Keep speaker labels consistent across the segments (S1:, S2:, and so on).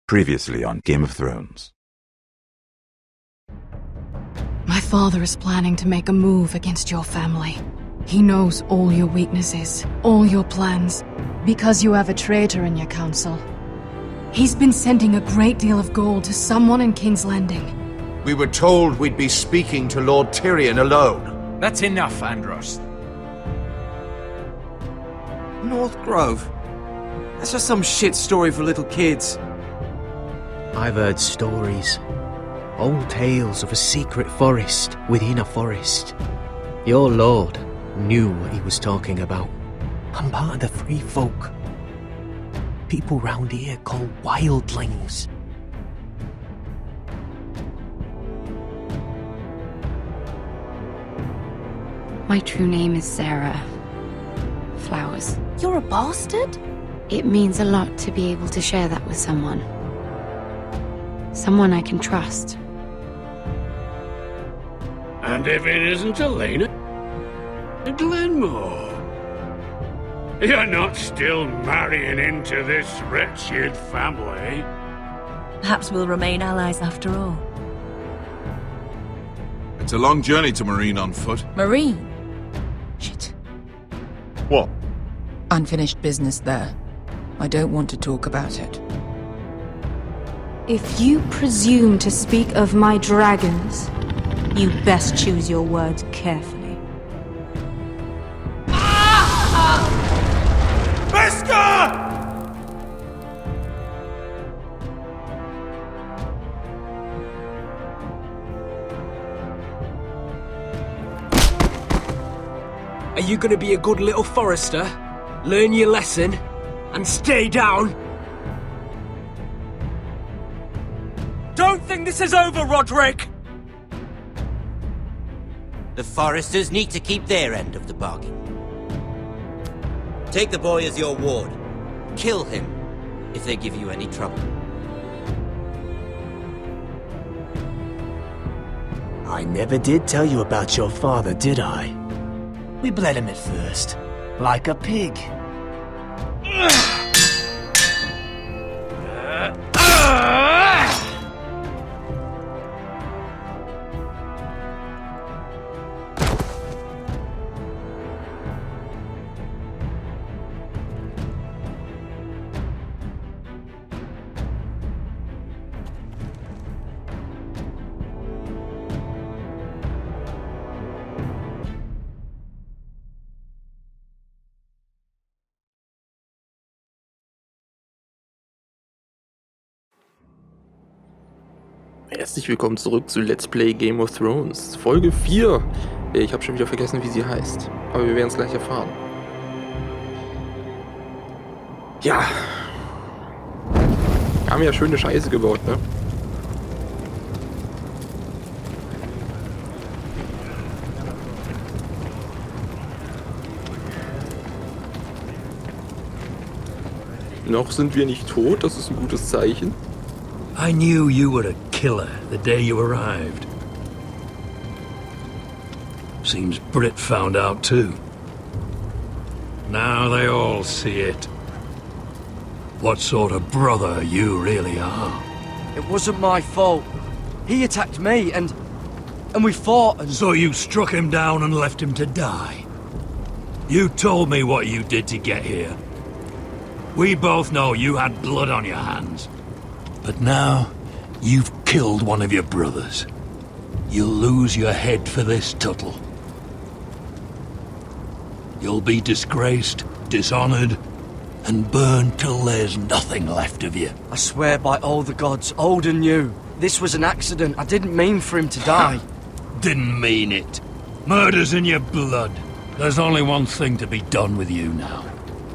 S1: Previously on Game of Thrones.
S2: My father is planning to make a move against your family. He knows all your weaknesses, all your plans, because you have a traitor in your council. He's been sending a great deal of gold to someone in King's Landing.
S3: We were told we'd be speaking to Lord Tyrion alone.
S4: That's enough, Andros.
S5: North Grove? That's just some shit story for little kids.
S6: I've heard stories. Old tales of a secret forest within a forest. Your lord knew what he was talking about. I'm part of the free folk. People round here call wildlings.
S7: My true name is Sarah Flowers.
S2: You're a bastard?
S7: It means a lot to be able to share that with someone. Someone I can trust.
S8: And if it isn't Elena, Glenmore. You're not still marrying into this wretched family.
S9: Perhaps we'll remain allies after all.
S10: It's a long journey to Marine on foot.
S9: Marine? Shit.
S10: What?
S9: Unfinished business there. I don't want to talk about it.
S2: If you presume to speak of my dragons, you best choose your words carefully.
S5: Are you gonna be a good little Forrester? Learn your lesson and stay down? Don't think this is over, Roderick!
S11: The Forresters need to keep their end of the bargain. Take the boy as your ward. Kill him if they give you any trouble.
S6: I never did tell you about your father, did I? We bled him at first, like a pig.
S12: Herzlich willkommen zurück zu Let's Play Game of Thrones, Folge 4. Ich habe schon wieder vergessen, wie sie heißt, aber wir werden es gleich erfahren. Ja. Haben ja schöne Scheiße gebaut, ne? Noch sind wir nicht tot, das ist ein gutes Zeichen.
S8: I knew you were a killer the day you arrived. Seems Brit found out too. Now they all see it. What sort of brother you really are.
S5: It wasn't my fault. He attacked me and we fought and...
S8: So you struck him down and left him to die. You told me what you did to get here. We both know you had blood on your hands. But now, you've killed one of your brothers. You'll lose your head for this, Tuttle. You'll be disgraced, dishonored, and burned till there's nothing left of you.
S5: I swear by all the gods, old and new, this was an accident. I didn't mean for him to die.
S8: Didn't mean it. Murder's in your blood. There's only one thing to be done with you now.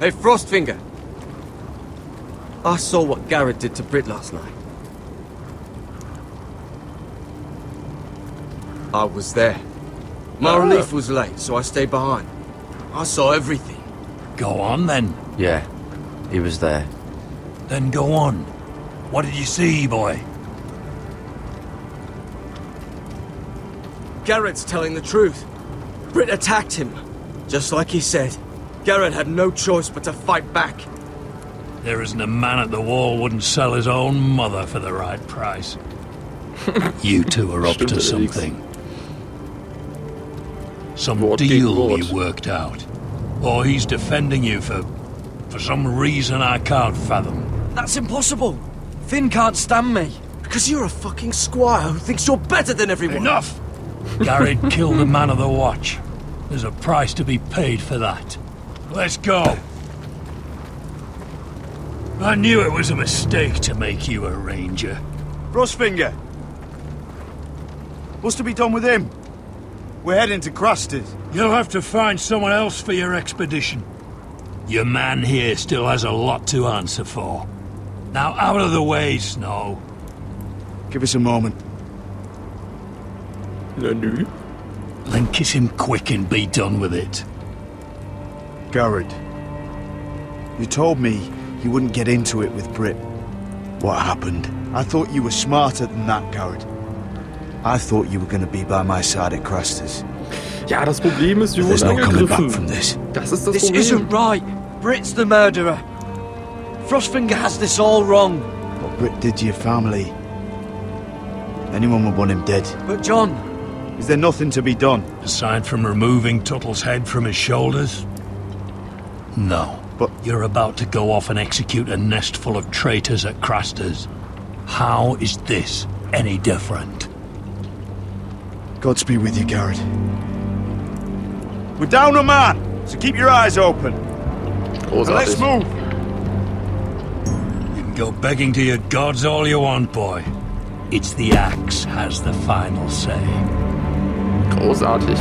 S5: Hey, Frostfinger. I saw what Garrett did to Brit last night. I was there. My relief was late, so I stayed behind. I saw everything.
S8: Go on, then.
S13: Yeah, he was there.
S8: Then go on. What did you see, boy?
S5: Garrett's telling the truth. Brit attacked him. Just like he said. Garrett had no choice but to fight back.
S8: There isn't a man at the wall wouldn't sell his own mother for the right price. You two are up to something. Some deal you worked out. Or he's defending you for some reason I can't fathom.
S5: That's impossible. Finn can't stand me. Because you're a fucking squire who thinks you're better than everyone.
S8: Enough! Garrett killed a man of the watch. There's a price to be paid for that. Let's go. I knew it was a mistake to make you a ranger.
S4: Frostfinger. What's to be done with him? We're heading to Crusters.
S8: You'll have to find someone else for your expedition. Your man here still has a lot to answer for. Now out of the way, Snow.
S4: Give us a moment.
S12: Nanu?
S8: Then kiss him quick and be done with it.
S4: Garrett. You told me you wouldn't get into it with Brit. What happened? I thought you were smarter than that, Garrett. I thought you were going to be by my side at Crusters.
S12: Ja, das Problem ist, wir
S4: There's
S12: wurden
S4: no coming back
S12: angegriffen.
S4: from this.
S12: Das ist das
S5: This
S12: Problem.
S5: isn't right. Brit's the murderer. Frostfinger has this all wrong.
S4: What Brit did to your family. Anyone would want him dead.
S5: But John...
S4: Is there nothing to be done?
S8: Aside from removing Tuttle's head from his shoulders? No.
S4: But
S8: you're about to go off and execute a nest full of traitors at Crusters. How is this any different?
S4: Godspeed with you, Garrett. We're down a man, so keep your eyes open. And let's move.
S8: You can go begging to your gods all you want, boy. It's the axe has the final say.
S12: Großartig.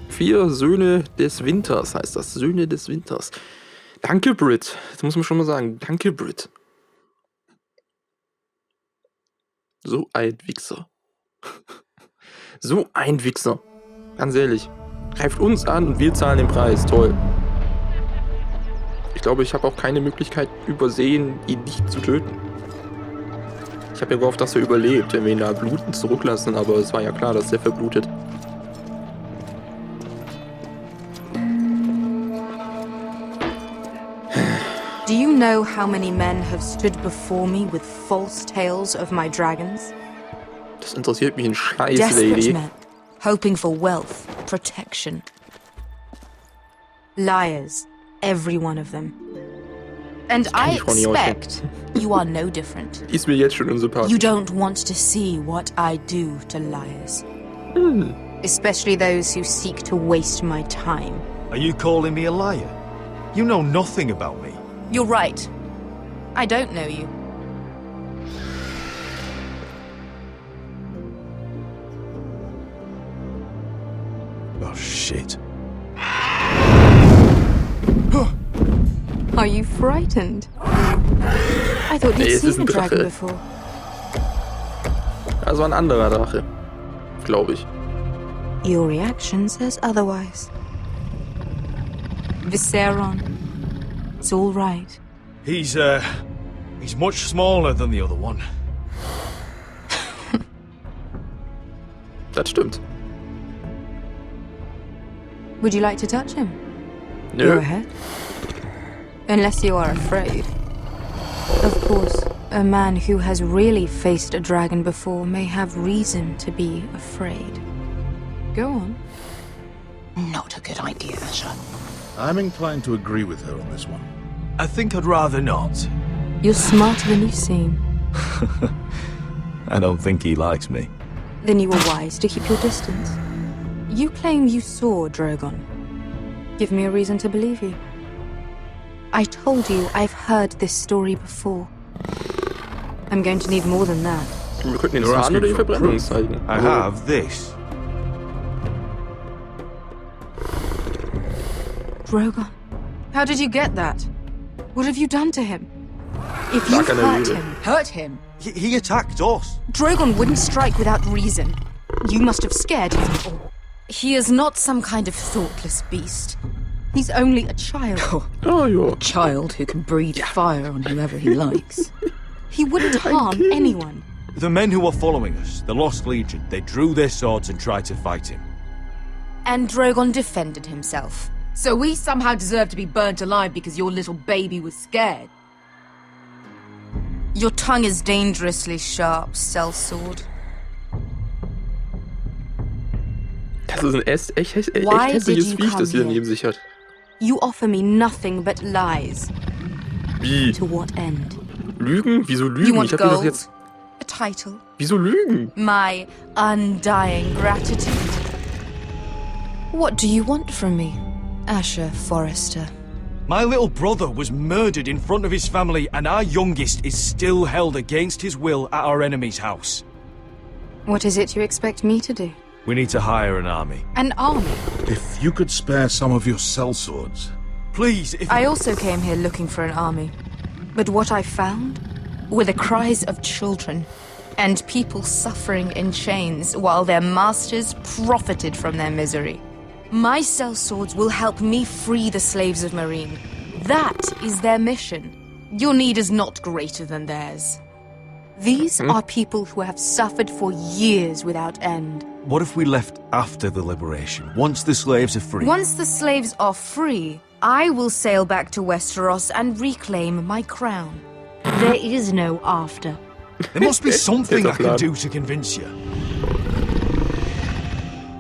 S12: Vier Söhne des Winters heißt das. Söhne des Winters. Danke, Brit. Das muss man schon mal sagen. Danke, Brit. So ein Wichser. So ein Wichser. Ganz ehrlich. Greift uns an und wir zahlen den Preis. Toll. Ich glaube, ich habe auch keine Möglichkeit übersehen, ihn nicht zu töten. Ich habe ja gehofft, dass er überlebt, wenn wir ihn da bluten zurücklassen, aber es war ja klar, dass er verblutet.
S14: Do you know how many men have stood before me with false tales of my dragons?
S12: Das interessiert mich ein Scheiß,
S14: Desperate
S12: Lady.
S14: men, hoping for wealth, protection. Liars, every one of them. And I expect you are no different.
S12: Ist mir jetzt schon unsympathisch.
S14: You don't want to see what I do to liars. Especially those who seek to waste my time.
S4: Are you calling me a liar? You know nothing about me.
S14: You're right. I don't know you.
S4: Oh, shit.
S14: Are you frightened? I thought you'd seen a dragon before.
S12: Das war ein anderer Drache. Glaube ich.
S14: Your reaction says otherwise. Vasallen. It's all right.
S4: He's much smaller than the other one.
S12: Das stimmt.
S14: Would you like to touch him?
S12: Nö.
S14: Go ahead. Unless you are afraid. Of course, a man who has really faced a dragon before may have reason to be afraid. Go on.
S9: Not a good idea, Asher.
S10: I'm inclined to agree with her on this one.
S3: I think I'd rather not.
S14: You're smarter than you seem.
S3: I don't think he likes me.
S14: Then you were wise to keep your distance. You claim you saw Drogon. Give me a reason to believe you. I told you I've heard this story before. I'm going to need more than that.
S12: Wir könnten den Zahn oder die Verbrennung zeigen.
S3: I have this.
S14: Drogon, how did you get that? What have you done to him? If you hurt him,
S3: He attacked us.
S14: Drogon wouldn't strike without reason. You must have scared him. He is not some kind of thoughtless beast. He's only a child.
S9: A child who can breathe fire on whoever he likes.
S14: He wouldn't harm anyone.
S3: The men who were following us, the Lost Legion, they drew their swords and tried to fight him.
S14: And Drogon defended himself.
S9: So we somehow deserve to be burnt alive because your little baby was scared.
S14: Your tongue is dangerously sharp, sellsword.
S12: Das ist ein echt hässliches Viech, das sie da neben sich hat.
S14: You offer me nothing but lies.
S12: Wie?
S14: To what end?
S12: Lügen? Wieso Lügen?
S14: You want
S12: Ich hab dir doch
S14: gold?
S12: jetzt...
S14: A title?
S12: Wieso Lügen?
S14: My undying gratitude. What do you want from me, Asher Forrester?
S3: My little brother was murdered in front of his family, and our youngest is still held against his will at our enemy's house.
S14: What is it you expect me to do?
S3: We need to hire an army.
S14: An army?
S10: If you could spare some of your sellswords.
S3: Please, if...
S14: I also came here looking for an army. But what I found were the cries of children and people suffering in chains while their masters profited from their misery. My sellswords will help me free the slaves of Meereen. That is their mission. Your need is not greater than theirs. These are people who have suffered for years without end.
S3: What if we left after the liberation, once the slaves are free?
S14: Once the slaves are free, I will sail back to Westeros and reclaim my crown. There is no after.
S3: There must be something I can do to convince you.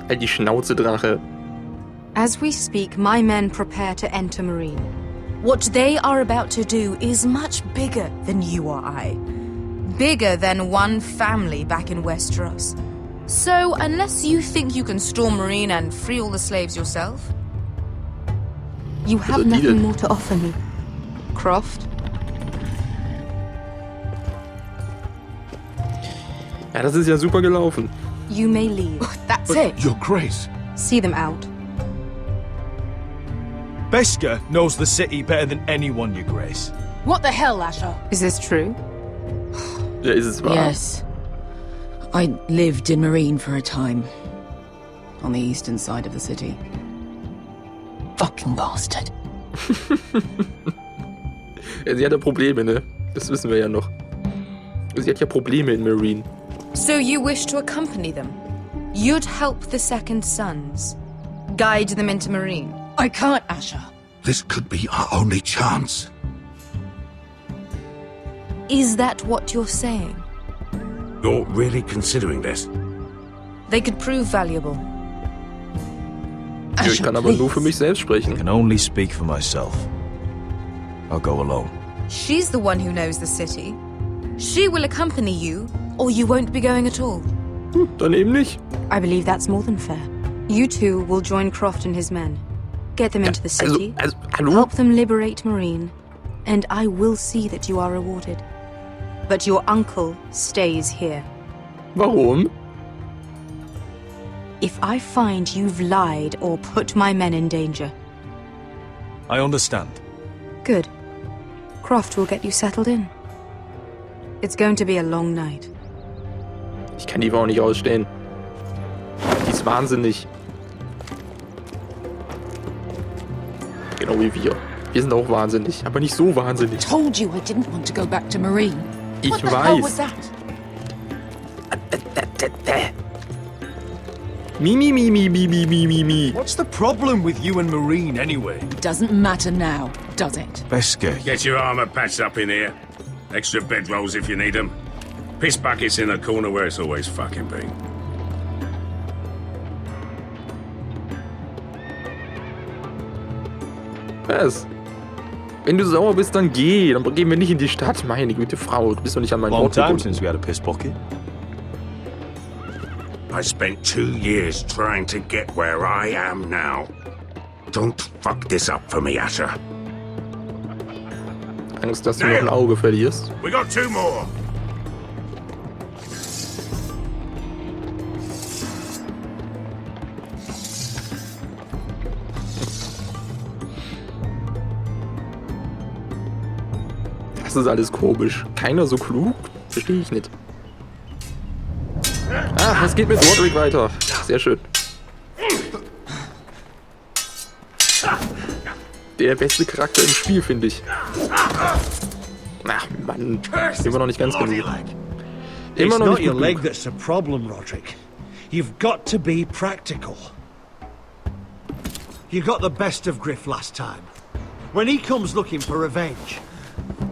S12: Die Schnauze, Drache.
S14: As we speak, my men prepare to enter Meereen. What they are about to do is much bigger than you or I. Bigger than one family back in Westeros. So, unless you think you can storm Meereen and free all the slaves yourself, you have nothing more to offer me, Croft.
S12: Ja, das ist ja super gelaufen.
S14: You may leave.
S9: That's it.
S10: Your Grace.
S14: See them out.
S3: Beskar knows the city better than anyone, Your Grace.
S9: What the hell, Asher?
S14: Is this true?
S12: Ja, ist es wahr.
S9: Yes. I lived in Meereen for a time. On the eastern side of the city. Fucking bastard.
S12: Ja, sie hat ja Probleme, ne? Das wissen wir ja noch. Sie hat ja Probleme in Meereen.
S14: So you wish to accompany them? You'd help the Second Sons. Guide them into Meereen.
S9: I can't, Asher.
S10: This could be our only chance.
S14: Is that what you're saying?
S10: You're really considering this?
S14: They could prove valuable.
S12: Ich kann aber nur für mich selbst sprechen.
S3: I can only speak for myself. I'll go alone.
S14: She's the one who knows the city. She will accompany you, or you won't be going at all.
S12: Dann eben nicht.
S14: I believe that's more than fair. You two will join Croft and his men. Get them into the city.
S12: Hallo?
S14: Help them liberate Meereen. And I will see that you are rewarded. But your uncle stays here.
S12: Warum?
S14: If I find you've lied or put my men in danger.
S3: I understand.
S14: Good. Croft will get you settled in. It's going to be a long night.
S12: Ich kann die Frau nicht ausstehen. Die ist wahnsinnig. Genau wie wir. Wir sind auch wahnsinnig, aber nicht so wahnsinnig.
S9: Told you I didn't want to go back to Meereen.
S12: Ich
S9: What the hell was
S12: weiß.
S9: that?
S12: Mi.
S3: What's the problem with you and Meereen, anyway?
S9: It doesn't matter now, does it?
S3: Beskar.
S8: Get your armor patched up in here.
S10: Extra bedrolls if you need them. Piss buckets in the corner where it's always fucking been.
S12: Was? Wenn du sauer bist, dann geh. Dann gehen wir nicht in die Stadt. Meine Güte, Frau, du bist doch nicht an mein
S3: Long
S12: Wort
S3: time
S12: gebunden.
S3: since we had a piss bucket.
S10: I spent 2 years trying to get where I am now. Don't fuck this up for me, Asher.
S12: Angst, dass du noch ein Auge verlierst.
S10: We got 2 more.
S12: Das ist alles komisch. Keiner so klug? Verstehe ich nicht. Ah, es geht mit Roderick weiter. Sehr schön. Der beste Charakter im Spiel, finde ich. Ach Mann, immer noch nicht ganz genug. Immer noch nicht
S15: your leg
S12: genug.
S15: that's the problem, Roderick. You've got to be practical. You got the best of Griff last time. When he comes looking for revenge,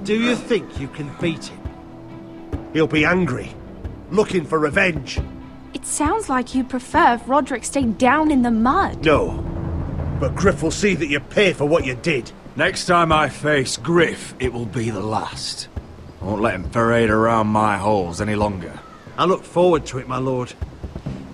S15: do you think you can beat him? He'll be angry, looking for revenge.
S16: It sounds like you prefer if Roderick stayed down in the mud.
S15: No, but Griff will see that you pay for what you did.
S3: Next time I face Griff, it will be the last. I won't let him parade around my halls any longer.
S15: I look forward to it, my lord.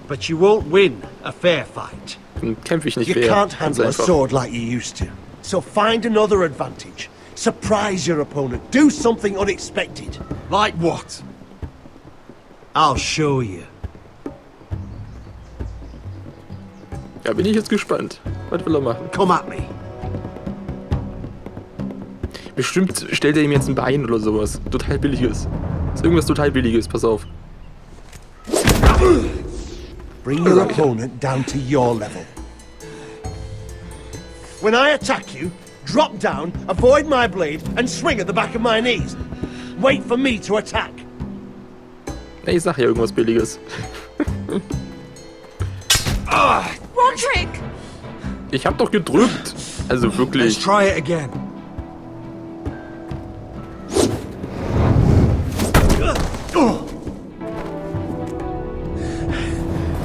S15: But you won't win a fair fight.
S12: Kämpfe ich nicht
S15: You
S12: fair.
S15: can't
S12: Ganz
S15: handle a
S12: einfach.
S15: sword like you used to. So find another advantage. Surprise your opponent. Do something unexpected.
S3: Like what?
S15: I'll show you.
S12: Ja, bin ich jetzt gespannt. Was will er machen?
S15: Come at me.
S12: Bestimmt stellt er ihm jetzt ein Bein oder sowas. Total billiges. Ist irgendwas total billiges, pass auf.
S15: Bring your opponent down to your level. When I attack you, drop down, avoid my blade, and swing at the back of my knees. Wait for me to attack.
S12: Ja, ich sag ja irgendwas billiges.
S16: Roderick!
S12: Ich hab doch gedrückt. Also wirklich.
S3: Let's try it again.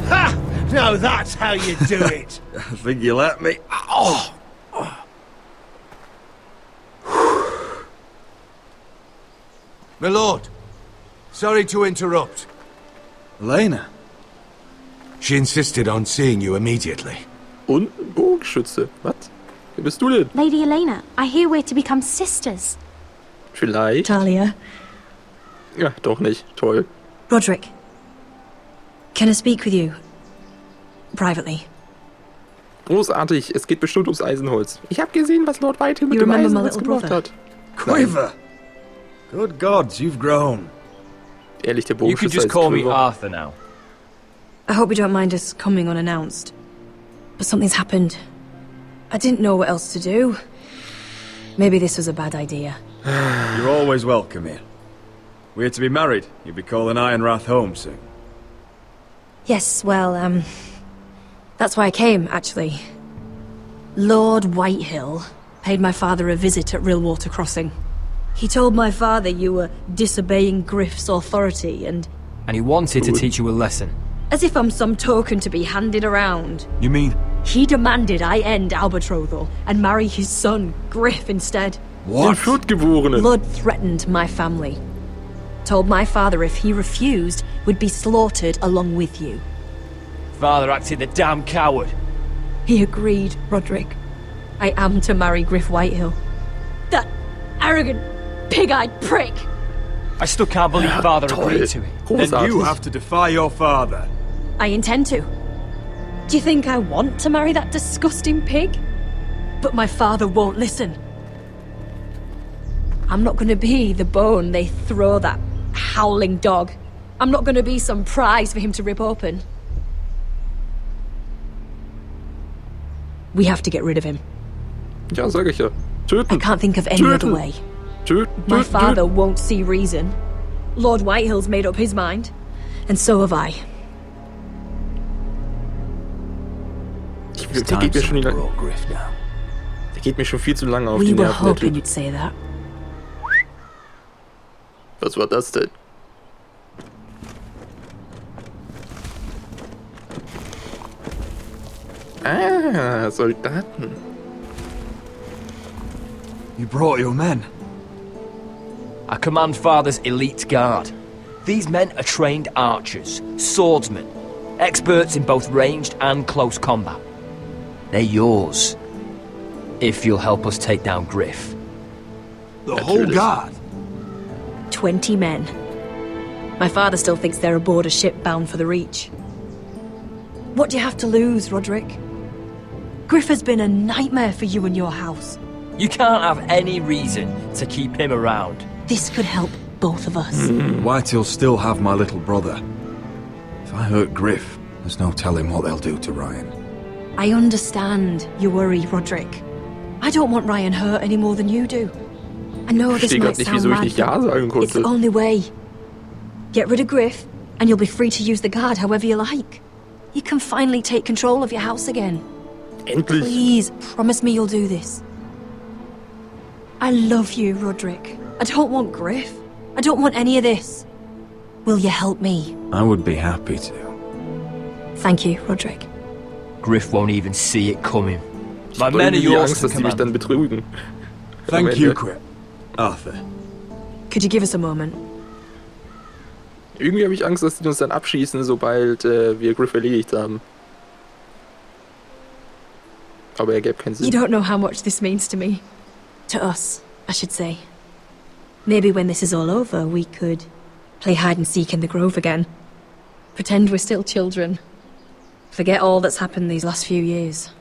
S15: Ha! Now that's how you do it.
S3: I think you let me. Oh! My lord, sorry to interrupt. Elena. She insisted on seeing you immediately.
S12: Und Bogenschütze. Was? Wer bist du denn?
S16: Lady Elena, I hear we're to become sisters.
S12: Vielleicht.
S17: Talia.
S12: Ja, doch nicht. Toll.
S17: Roderick. Can I speak with you? Privately.
S12: Großartig. Es geht bestimmt ums Eisenholz. Ich habe gesehen, was Lord Whitehill mit
S17: You
S12: dem
S17: remember my
S12: Eisenholz
S17: little
S12: gemacht
S17: brother?
S12: hat.
S3: Quiver! Good gods, you've grown.
S12: Ehrlich, der
S18: You could
S12: Bogenschütze
S18: just
S12: heißt
S18: call me
S12: Quiver.
S18: Arthur now.
S17: I hope you don't mind us coming unannounced. But something's happened. I didn't know what else to do. Maybe this was a bad idea.
S3: You're always welcome here. We're to be married. You'll be calling Ironrath home soon.
S17: Yes, well, that's why I came, actually. Lord Whitehill paid my father a visit at Rillwater Crossing. He told my father you were disobeying Griff's authority and
S18: And he wanted to teach you a lesson.
S17: as if I'm some token to be handed around.
S3: You mean?
S17: He demanded I end our betrothal and marry his son, Griff, instead.
S12: Den Viertgeborenen.
S17: Blood threatened my family. Told my father if he refused, we'd be slaughtered along with you.
S18: Father acted the damn coward.
S17: He agreed, Roderick. I am to marry Griff Whitehill. That arrogant, pig-eyed prick!
S18: I still can't believe Father agreed to it.
S3: Then you have to defy your father.
S17: I intend to. Do you think I want to marry that disgusting pig? But my father won't listen. I'm not gonna be the bone they throw that howling dog. I'm not gonna be some prize for him to rip open. We have to get rid of him.
S12: Ja, sag ich ja. Töten.
S17: I can't think of any other way.
S12: Töten.
S17: My father won't see reason. Lord Whitehill's made up his mind. And so have I.
S12: Der geht mir schon der geht mir schon viel zu lange auf
S17: We
S12: die
S17: were
S12: Nerven. der
S17: hoping
S12: Typ.
S17: you'd say that.
S12: Was war das denn? Ah, Soldaten.
S3: You brought your men.
S18: I command Father's elite guard. These men are trained archers, swordsmen, experts in both ranged and close combat. They're yours, if you'll help us take down Griff.
S3: The whole guard?
S17: 20 men. My father still thinks they're aboard a ship bound for the Reach. What do you have to lose, Roderick? Griff has been a nightmare for you and your house.
S18: You can't have any reason to keep him around.
S17: This could help both of us.
S1: White'll still have my little brother. If I hurt Griff, there's no telling what they'll do to Ryan.
S17: I understand your worry, Roderick. I don't want Ryan hurt any more than you do. I know this might sound mad, but it's the only way. Get rid of Griff, and you'll be free to use the guard however you like. You can finally take control of your house again.
S12: Endlich.
S17: Please, promise me you'll do this. I love you, Roderick. I don't want Griff. I don't want any of this. Will you help me?
S1: I would be happy to.
S17: Thank you, Roderick.
S18: Griff won't even see it coming. My men are yours
S12: Angst,
S18: to
S12: dass die mich dann
S18: command.
S12: betrügen.
S1: Thank you, Crit. Arthur.
S17: Could you give us a moment?
S12: Irgendwie habe ich Angst, dass die uns dann abschießen, sobald wir Griff erledigt haben. Aber er gäbe keinen Sinn.
S17: You don't know how much this means to me. To us, I should say. Maybe when this is all over, we could play hide and seek in the grove again. Pretend we're still children. Forget all that's happened these last few years.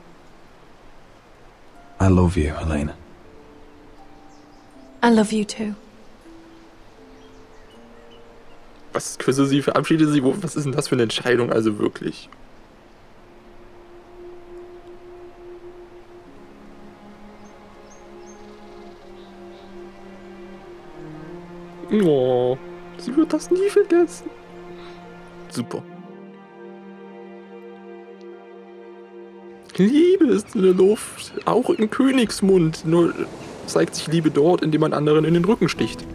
S1: I love you, Helena.
S17: I love you too.
S12: Was küsse sie, verabschiede sie? Was ist denn das für eine Entscheidung? Also wirklich. Oh, sie wird das nie vergessen. Super. Liebe ist in der Luft, auch im Königsmund. Nur zeigt sich Liebe dort, indem man anderen in den Rücken sticht.